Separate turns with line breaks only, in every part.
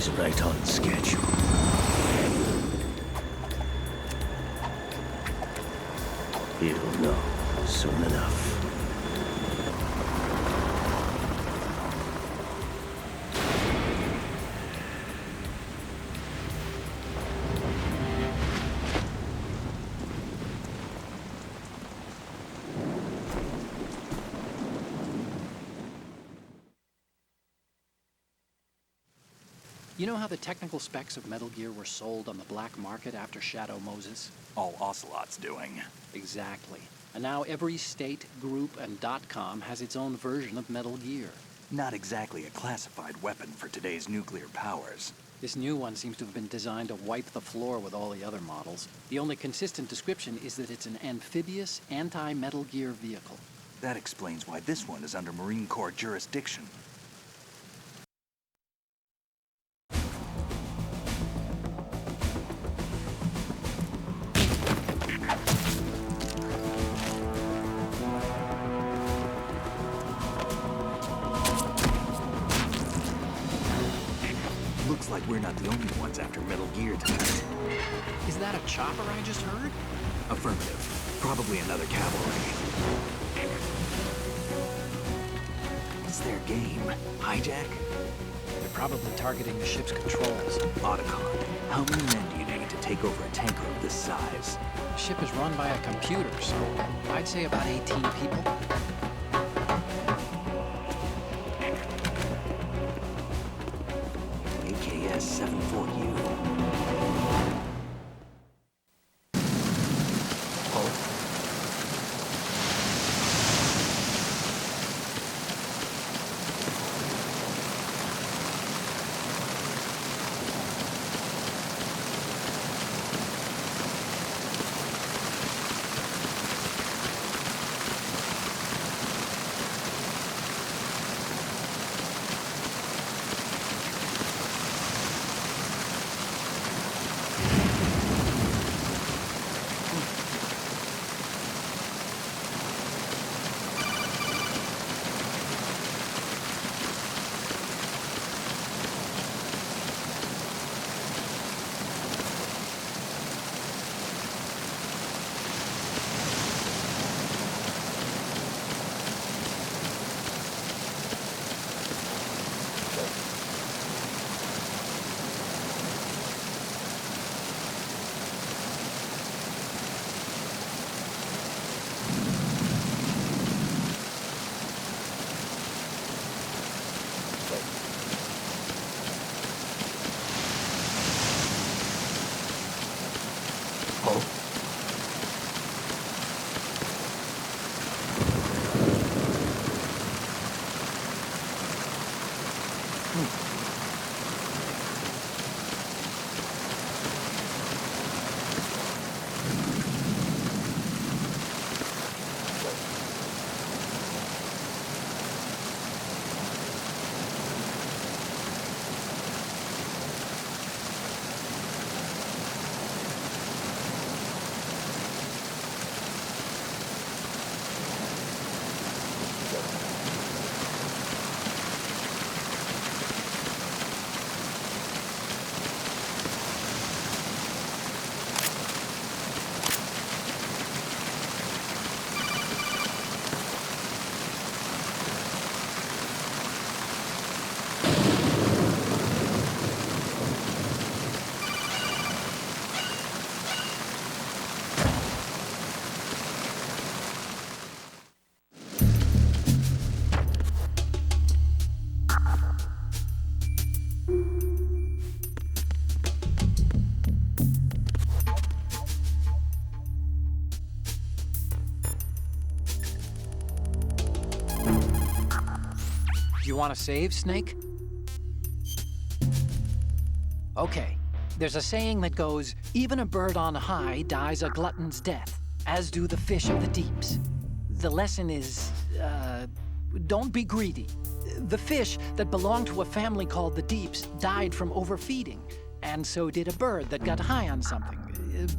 He's right on schedule. He'll know soon enough.
You know how the technical specs of Metal Gear were sold on the black market after Shadow Moses?
All Ocelot's doing.
Exactly. And now every state, group, and .com has its own version of Metal Gear.
Not exactly a classified weapon for today's nuclear powers.
This new one seems to have been designed to wipe the floor with all the other models. The only consistent description is that it's an amphibious, anti-Metal Gear vehicle.
That explains why this one is under Marine Corps jurisdiction. Looks like we're not the only ones after Metal Gear tonight.
Is that a chopper I just heard?
Affirmative. Probably another cavalry. What's their game? Hijack?
They're probably targeting the ship's controls.
Otacon, how many men do you need to take over a tanker of this size?
The ship is run by a computer, so I'd say about 18 people.
AKS 74U.
You want to save, Snake? Okay. There's a saying that goes, even a bird on high dies a glutton's death, as do the fish of the deeps. The lesson is, don't be greedy. The fish that belonged to a family called the Deeps died from overfeeding, and so did a bird that got high on something,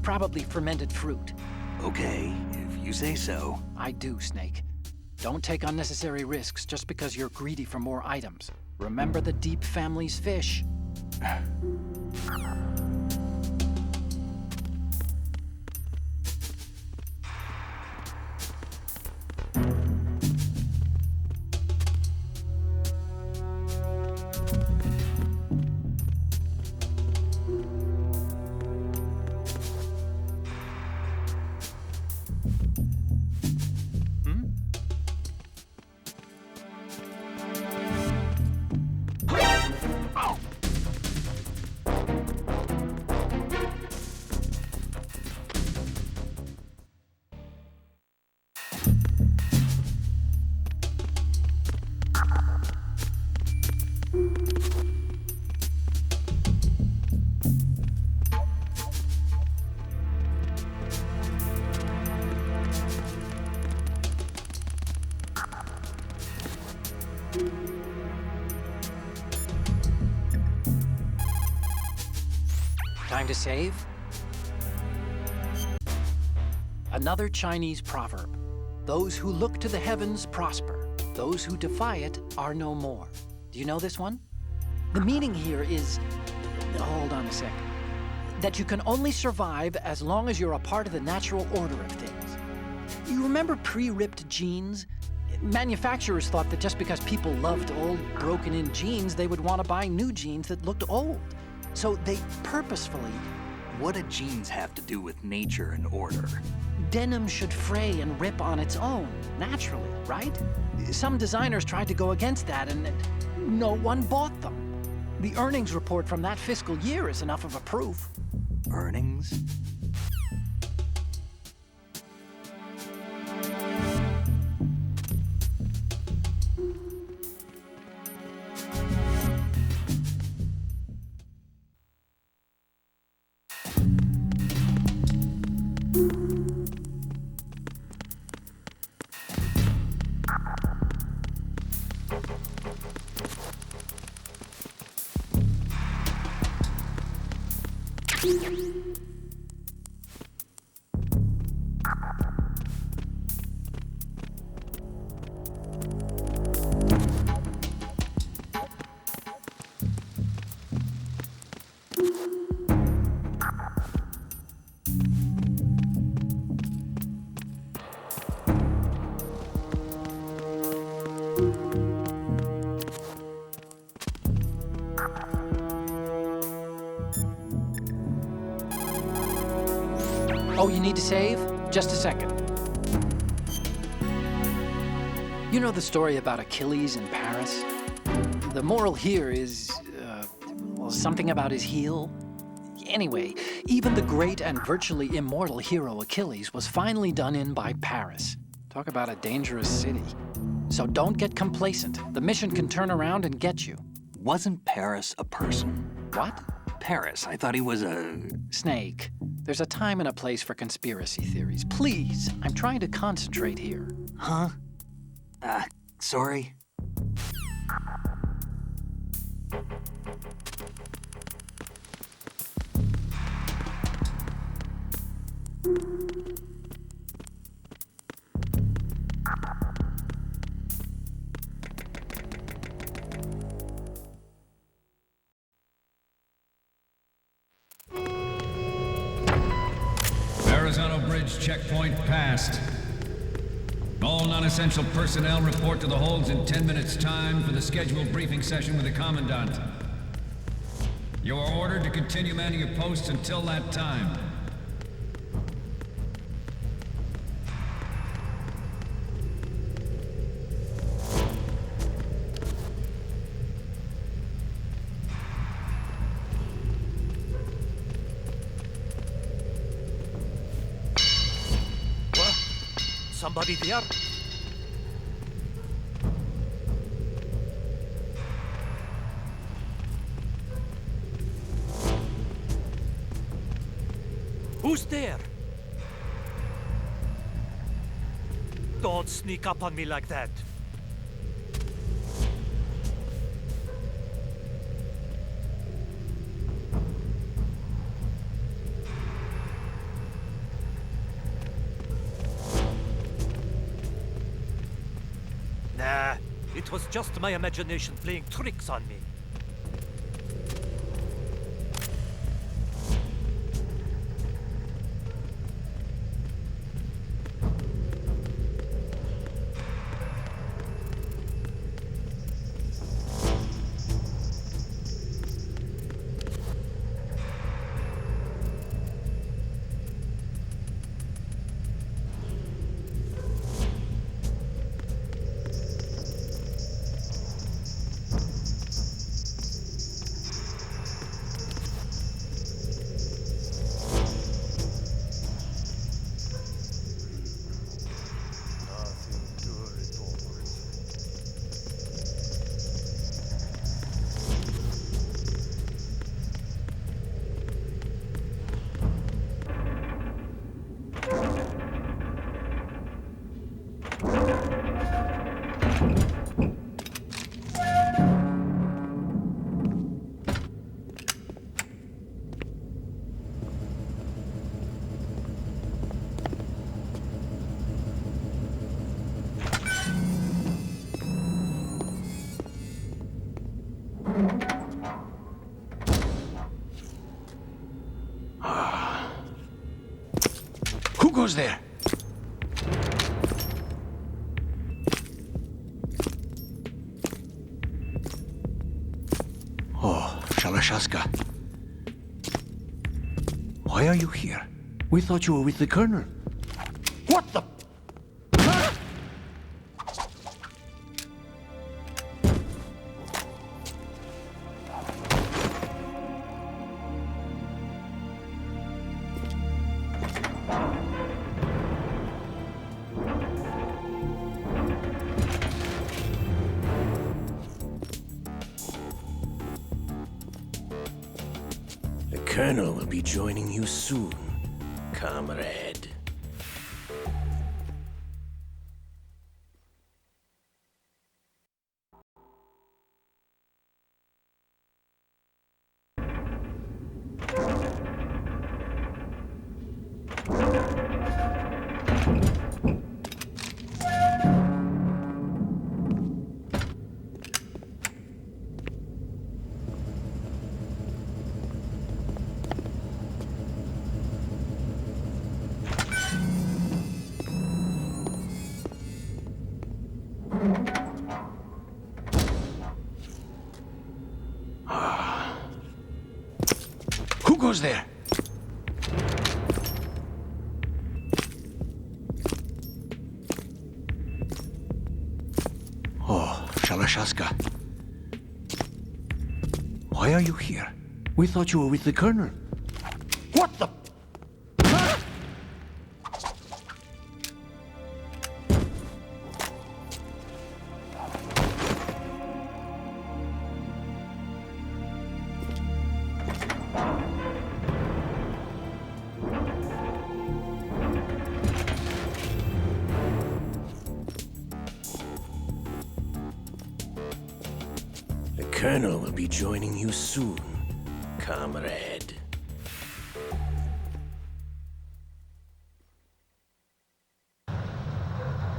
probably fermented fruit.
Okay, if you say so.
I do, Snake. Don't take unnecessary risks just because you're greedy for more items. Remember the Deep family's fish. Time to save? Another Chinese proverb. Those who look to the heavens prosper. Those who defy it are no more. Do you know this one? The meaning here is... hold on a second. That you can only survive as long as you're a part of the natural order of things. You remember pre-ripped jeans? Manufacturers thought that just because people loved old, broken-in jeans, they would want to buy new jeans that looked old. So they purposefully...
What do jeans have to do with nature and order?
Denim should fray and rip on its own, naturally, right? Some designers tried to go against that, and no one bought them. The earnings report from that fiscal year is enough of a proof.
Earnings?
Oh, you need to save? Just a second. You know the story about Achilles in Paris? The moral here is, well, something about his heel. Anyway, even the great and virtually immortal hero Achilles was finally done in by Paris. Talk about a dangerous city. So don't get complacent. The mission can turn around and get you.
Wasn't Paris a person?
What?
Paris, I thought he was a...
Snake. There's a time and a place for conspiracy theories. Please, I'm trying to concentrate here.
Huh? Sorry?
Checkpoint passed. All non-essential personnel report to the holds in 10 minutes' time for the scheduled briefing session with the Commandant. You are ordered to continue manning your posts until that time.
Somebody there? Who's there? Don't sneak up on me like that. Nah, it was just my imagination playing tricks on me.
goes there? Oh, Shalashaska. Why are you here? We thought you were with the Colonel. What the?
The Colonel will be joining you soon, comrade.
Who goes there? Oh, Shalashaska. Why are you here? We thought you were with the Colonel. What the?
The Colonel will be joining you soon, comrade.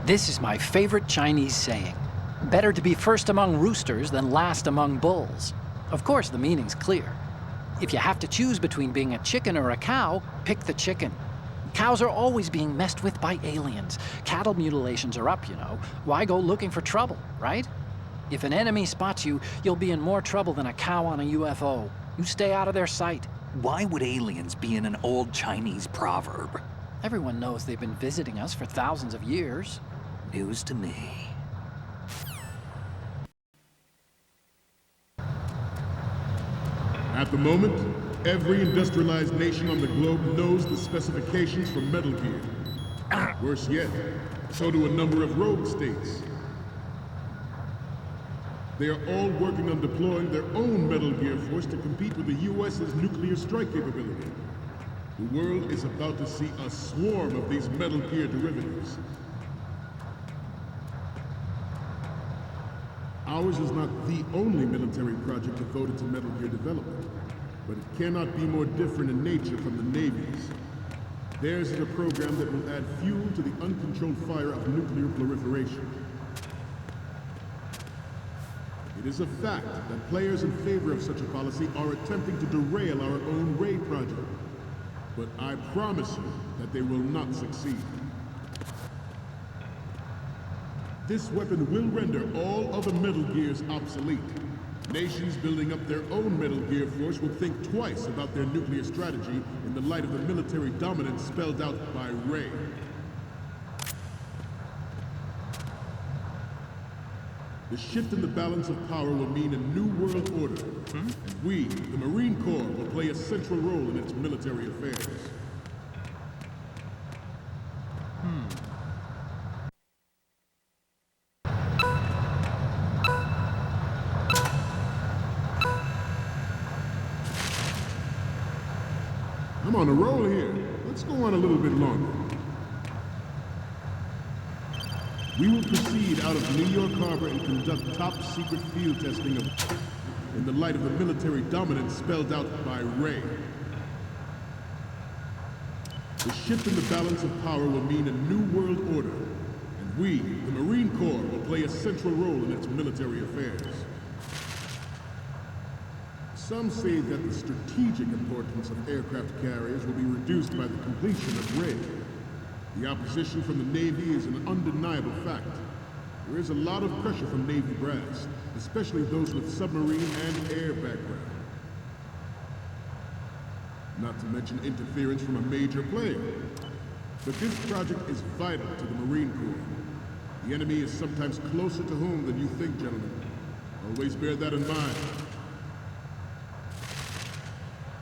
This is my favorite Chinese saying. Better to be first among roosters than last among bulls. Of course, the meaning's clear. If you have to choose between being a chicken or a cow, pick the chicken. Cows are always being messed with by aliens. Cattle mutilations are up, you know. Why go looking for trouble, right? If an enemy spots you, you'll be in more trouble than a cow on a UFO. You stay out of their sight.
Why would aliens be in an old Chinese proverb?
Everyone knows they've been visiting us for thousands of years.
News to me.
At the moment, every industrialized nation on the globe knows the specifications for Metal Gear. Worse yet, so do a number of rogue states. They are all working on deploying their own Metal Gear force to compete with the US's nuclear strike capability. The world is about to see a swarm of these Metal Gear derivatives. Ours is not the only military project devoted to Metal Gear development, but it cannot be more different in nature from the Navy's. Theirs is a program that will add fuel to the uncontrolled fire of nuclear proliferation. It is a fact that players in favor of such a policy are attempting to derail our own Ray project. But I promise you that they will not succeed. This weapon will render all other Metal Gears obsolete. Nations building up their own Metal Gear force will think twice about their nuclear strategy in the light of the military dominance spelled out by Ray. The shift in the balance of power will mean a new world order, and we, the Marine Corps, will play a central role in its military affairs. I'm on a roll here. Let's go on a little bit longer. We will proceed out of New York Harbor and conduct top-secret field testing in the light of the military dominance spelled out by Ray. The shift in the balance of power will mean a new world order, and we, the Marine Corps, will play a central role in its military affairs. Some say that the strategic importance of aircraft carriers will be reduced by the completion of Ray. The opposition from the Navy is an undeniable fact. There is a lot of pressure from Navy brass, especially those with submarine and air background. Not to mention interference from a major player. But this project is vital to the Marine Corps. The enemy is sometimes closer to home than you think, gentlemen. Always bear that in mind.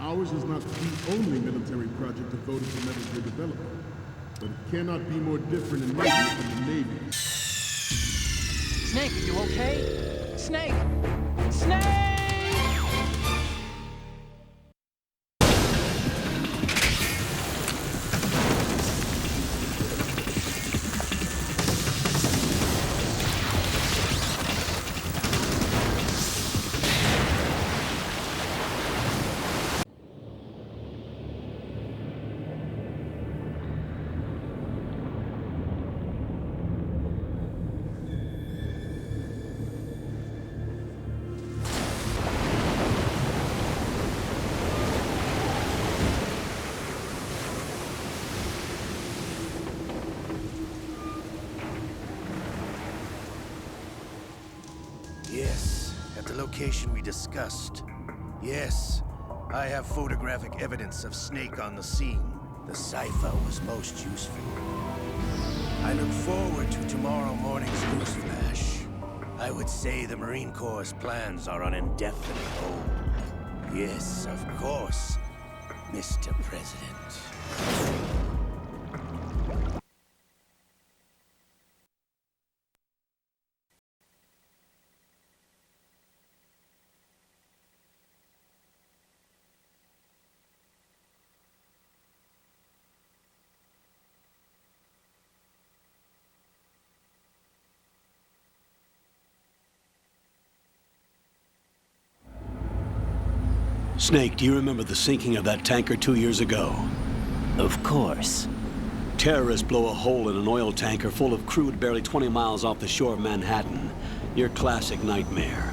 Ours is not the only military project devoted to metal gear development, but it cannot be more different in nature from the Navy.
Snake, you okay? Snake! Snake!
Yes, at the location we discussed. Yes, I have photographic evidence of Snake on the scene. The cipher was most useful. I look forward to tomorrow morning's newsflash. I would say the Marine Corps' plans are on indefinite hold. Yes, of course, Mr. President.
Snake, do you remember the sinking of that tanker 2 years ago?
Of course.
Terrorists blow a hole in an oil tanker full of crude barely 20 miles off the shore of Manhattan. Your classic nightmare.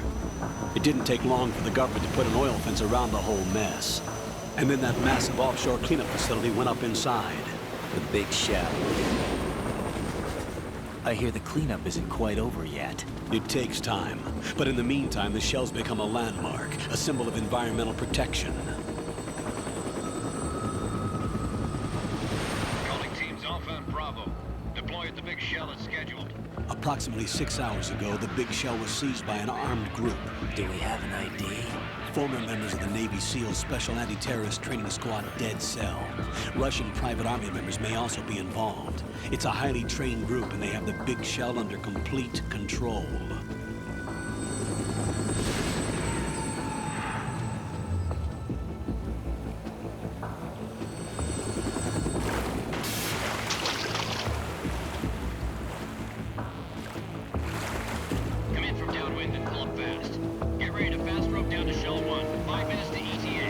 It didn't take long for the government to put an oil fence around the whole mess. And then that massive offshore cleanup facility went up inside.
The big shell. I hear the cleanup isn't quite over yet.
It takes time. But in the meantime, the shell's become a landmark, a symbol of environmental protection.
Calling teams Alpha and Bravo. Deploy at the big shell as scheduled.
Approximately 6 hours ago, the big shell was seized by an armed group.
Do we have an ID?
Former members of the Navy SEALs Special Anti-Terrorist Training Squad Dead Cell. Russian private army members may also be involved. It's a highly trained group and they have the big shell under complete control.
Come in from downwind and pull up fast. Get ready to fast rope down to Shell 1. 5 minutes to ETA.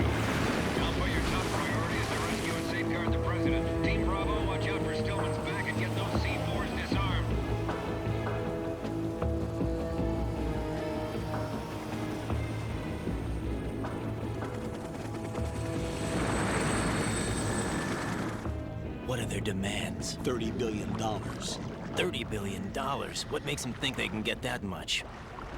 Alpha, your top priority is to rescue and safeguard the President. Team Bravo, watch out for Stillman's back and get those C4s disarmed.
What are their demands?
$30 billion.
$30 billion? What makes them think they can get that much?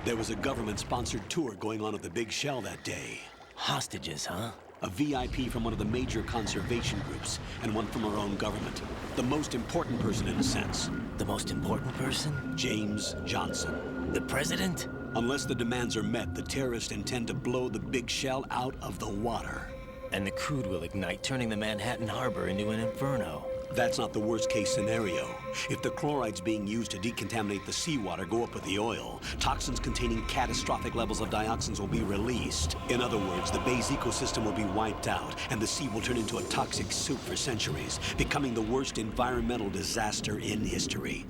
There was a government-sponsored tour going on at the big shell that day.
Hostages, huh?
A VIP from one of the major conservation groups, and one from our own government. The most important person in a sense.
The most important person?
James Johnson.
The President?
Unless the demands are met, the terrorists intend to blow the big shell out of the water.
And the crude will ignite, turning the Manhattan Harbor into an inferno.
That's not the worst-case scenario. If the chlorides being used to decontaminate the seawater go up with the oil, toxins containing catastrophic levels of dioxins will be released. In other words, the bay's ecosystem will be wiped out, and the sea will turn into a toxic soup for centuries, becoming the worst environmental disaster in history.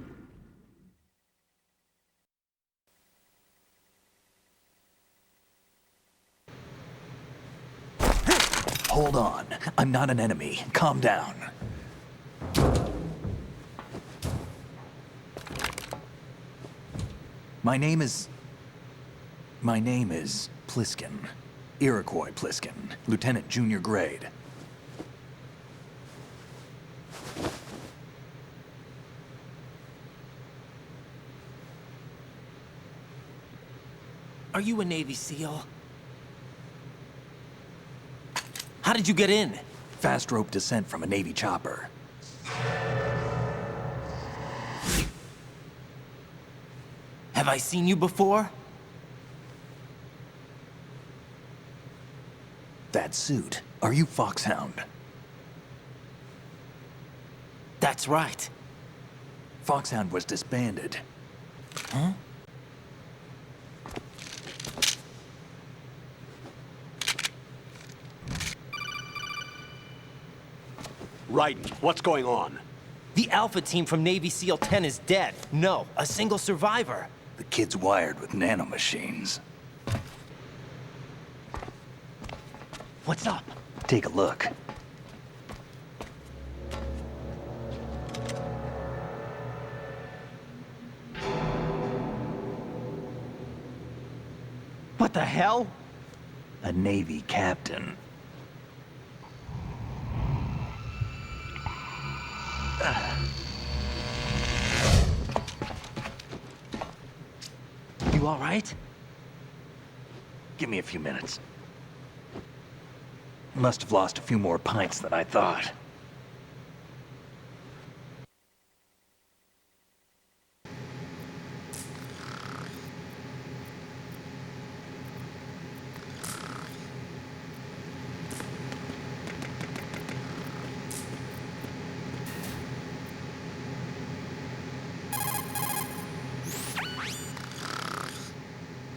Hold on. I'm not an enemy. Calm down. My name is Pliskin. Iroquois Pliskin. Lieutenant junior grade.
Are you a Navy SEAL? How did you get in?
Fast rope descent from a Navy chopper.
Have I seen you before?
That suit. Are you Foxhound?
That's right.
Foxhound was disbanded.
Huh?
Raiden, what's going on?
The Alpha team from Navy SEAL 10 is dead. No, a single survivor.
The kid's wired with nanomachines.
What's up?
Take a look.
What the hell?
A Navy captain.
You all right?
Give me a few minutes. Must have lost a few more pints than I thought.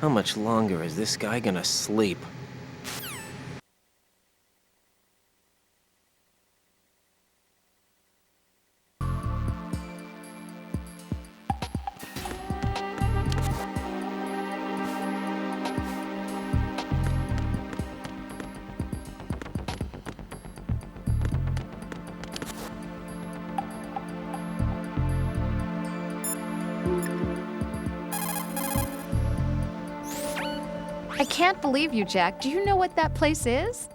How much longer is this guy gonna sleep?
I can't believe you, Jack. Do you know what that place is?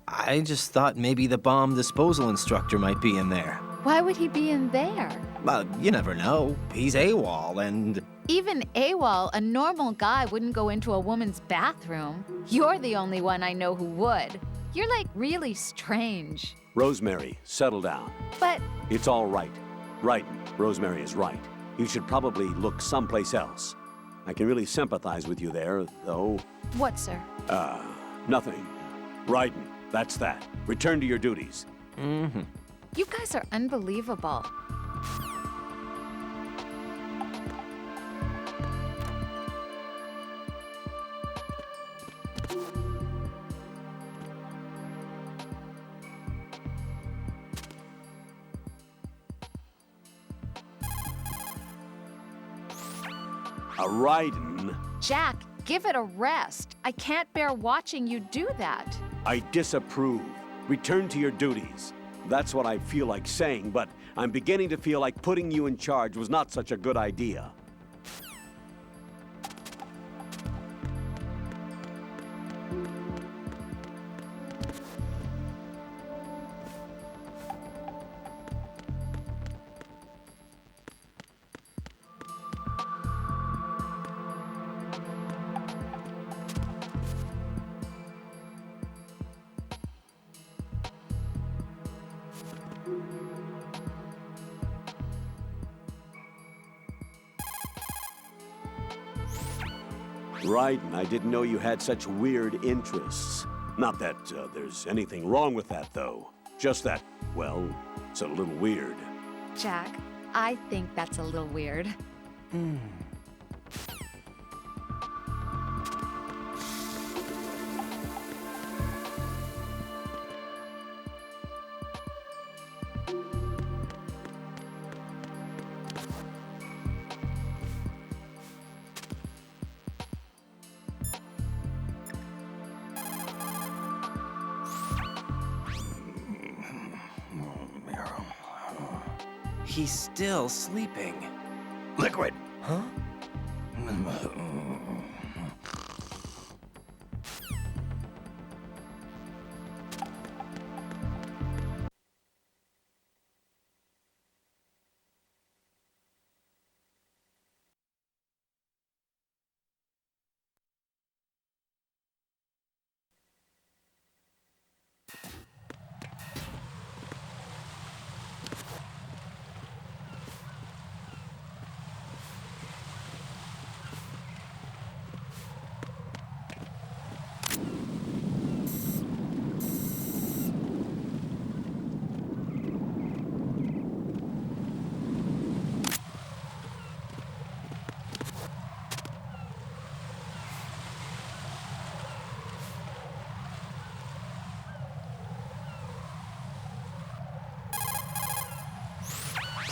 I just thought maybe the bomb disposal instructor might be in there.
Why would he be in there?
Well, you never know. He's AWOL and...
Even AWOL, a normal guy wouldn't go into a woman's bathroom. You're the only one I know who would. You're like really strange.
Rosemary, settle down.
But
It's all right. Raiden, Rosemary is right. You should probably look someplace else. I can really sympathize with you there, though.
what, sir?
Nothing. Raiden, that's that. Return to your duties.
Mm-hmm.
You guys are unbelievable.
Raiden,
Jack, give it a rest. I can't bear watching you do that.
I disapprove. Return to your duties. That's what I feel like saying, but I'm beginning to feel like putting you in charge was not such a good idea. Raiden, I didn't know you had such weird interests. Not that there's anything wrong with that, though. Just that, well, it's a little weird.
Jack, I think that's a little weird.
He's still sleeping.
Liquid.
Huh?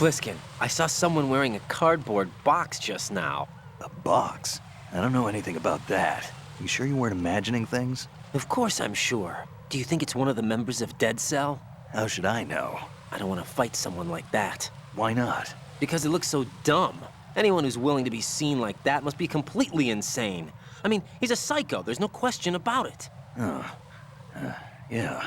Pliskin, I saw someone wearing a cardboard box just now.
A box? I don't know anything about that. You sure you weren't imagining things?
Of course I'm sure. Do you think it's one of the members of Dead Cell?
How should I know?
I don't want to fight someone like that.
Why not?
Because it looks so dumb. Anyone who's willing to be seen like that must be completely insane. I mean, he's a psycho, there's no question about it.
Oh. Yeah.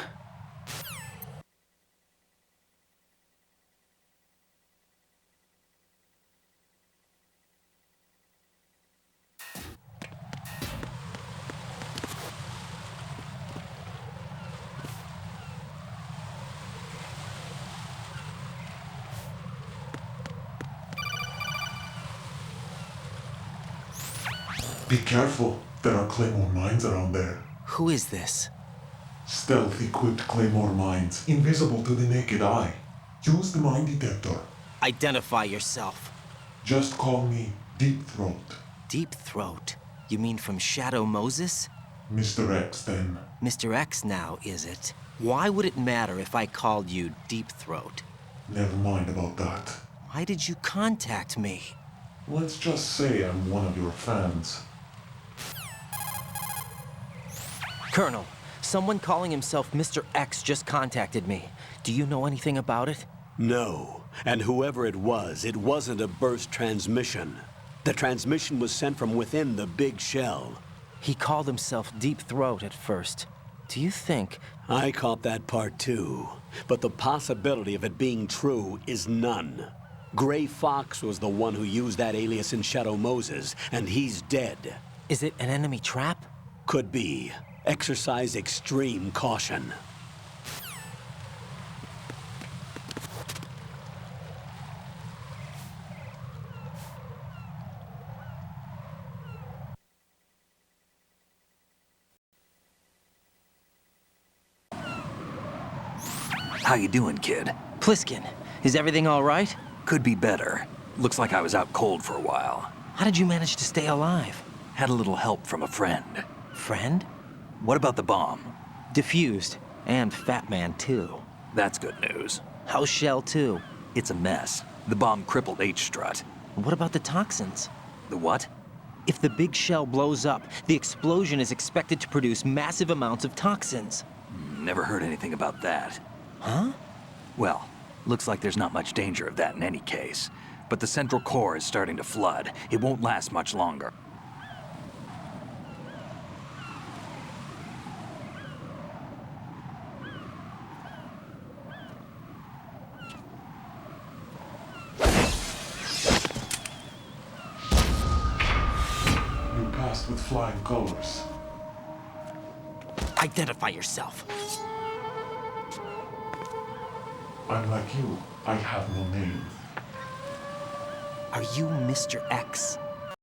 Be careful, there are claymore mines around there.
Who is this?
Stealth-equipped claymore mines, invisible to the naked eye. Use the mine detector.
Identify yourself.
Just call me Deep Throat.
Deep Throat? You mean from Shadow Moses?
Mr. X, then.
Mr. X now, is it? Why would it matter if I called you Deep Throat?
Never mind about that.
Why did you contact me?
Let's just say I'm one of your fans.
Colonel, someone calling himself Mr. X just contacted me. Do you know anything about it?
No. And whoever it wasn't a burst transmission. The transmission was sent from within the big shell.
He called himself Deep Throat at first. Do you think...
I caught that part too. But the possibility of it being true is none. Gray Fox was the one who used that alias in Shadow Moses, and he's dead.
Is it an enemy trap?
Could be. Exercise extreme caution.
How you doing, kid?
Pliskin, is everything all right?
Could be better. Looks like I was out cold for a while.
How did you manage to stay alive?
Had a little help from a friend.
Friend?
What about the bomb?
Diffused. And Fat Man, too.
That's good news.
How's Shell 2?
It's a mess. The bomb crippled H-Strut.
What about the toxins?
The what?
If the big shell blows up, the explosion is expected to produce massive amounts of toxins.
Never heard anything about that.
Huh?
Well, looks like there's not much danger of that in any case. But the central core is starting to flood. It won't last much longer.
You passed with flying colors.
Identify yourself.
I'm like you. I have no name.
Are you Mr. X?